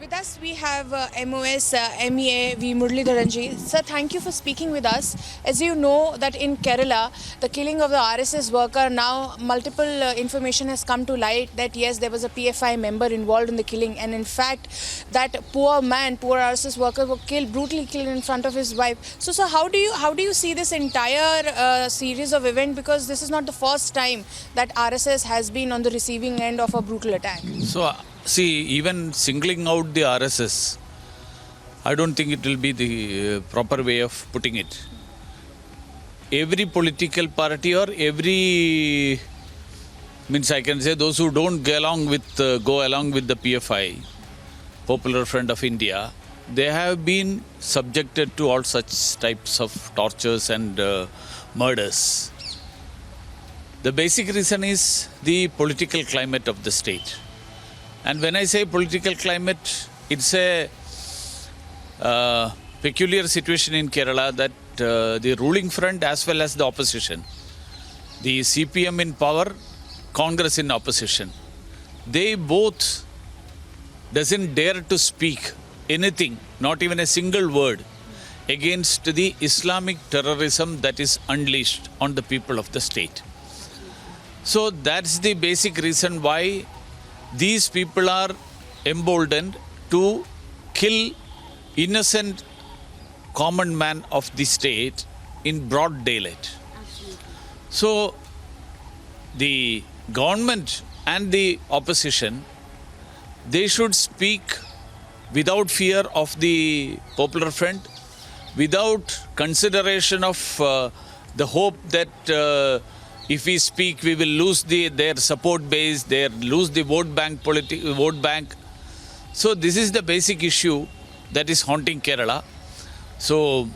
With us, we have MOS MEA V. Muralidharanji. Sir, thank you for speaking with us. As you know, that in Kerala, the killing of the RSS worker, now multiple information has come to light that yes, there was a PFI member involved in the killing, and in fact, that poor RSS worker, was brutally killed in front of his wife. So, sir, how do you see this entire series of events? Because this is not the first time that RSS has been on the receiving end of a brutal attack. So, see, even singling out the RSS, I don't think it will be the proper way of putting it. Every political party or every, means I can say those who don't go along with the PFI, Popular Front of India, they have been subjected to all such types of tortures and murders. The basic reason is the political climate of the state. And when I say political climate, it's a peculiar situation in Kerala that the ruling front as well as the opposition, the CPM in power, Congress in opposition, they both doesn't dare to speak anything, not even a single word, against the Islamic terrorism that is unleashed on the people of the state. So that's the basic reason why these people are emboldened to kill innocent common man of the state in broad daylight. Absolutely. So the government and the opposition, they should speak without fear of the Popular Front, without consideration of the hope that if we speak, we will lose their support base, lose the vote bank. So this is the basic issue that is haunting Kerala. So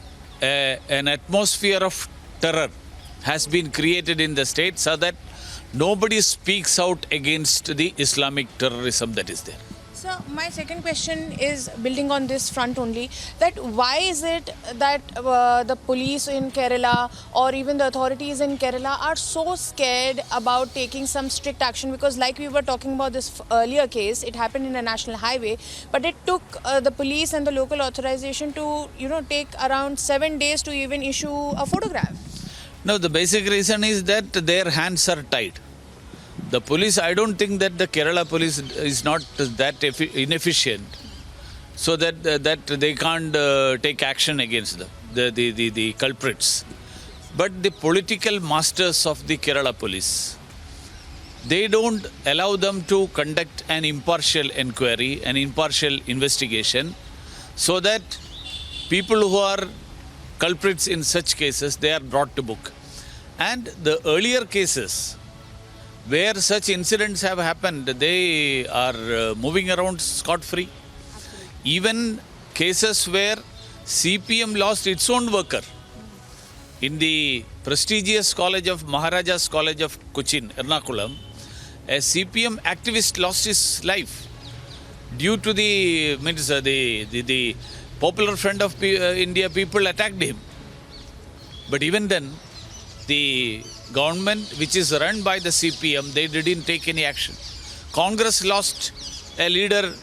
an atmosphere of terror has been created in the state so that nobody speaks out against the Islamic terrorism that is there. So my second question is building on this front only, that why is it that the police in Kerala or even the authorities in Kerala are so scared about taking some strict action? Because like we were talking about this earlier case, it happened in a national highway, but it took the police and the local authorization to take around 7 days to even issue a photograph. No, the basic reason is that their hands are tied. The police, I don't think that the Kerala police is not that inefficient, so that they can't take action against the culprits. But the political masters of the Kerala police, they don't allow them to conduct an impartial inquiry, an impartial investigation, so that people who are culprits in such cases, they are brought to book. And the earlier cases where such incidents have happened, they are moving around scot-free. Even cases where CPM lost its own worker. In the prestigious college of Maharaja's College of Cochin, Ernakulam, a CPM activist lost his life due to the Popular Front of India people attacked him. But even then, the government, which is run by the CPM, they didn't take any action. Congress lost a leader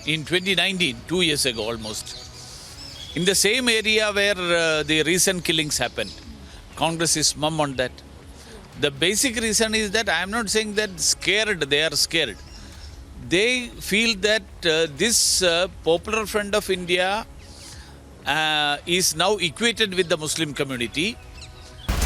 in 2019, 2 years ago almost, in the same area where the recent killings happened. Congress is mum on that. The basic reason is that I am not saying that they are scared. They feel that this Popular Front of India is now equated with the Muslim community,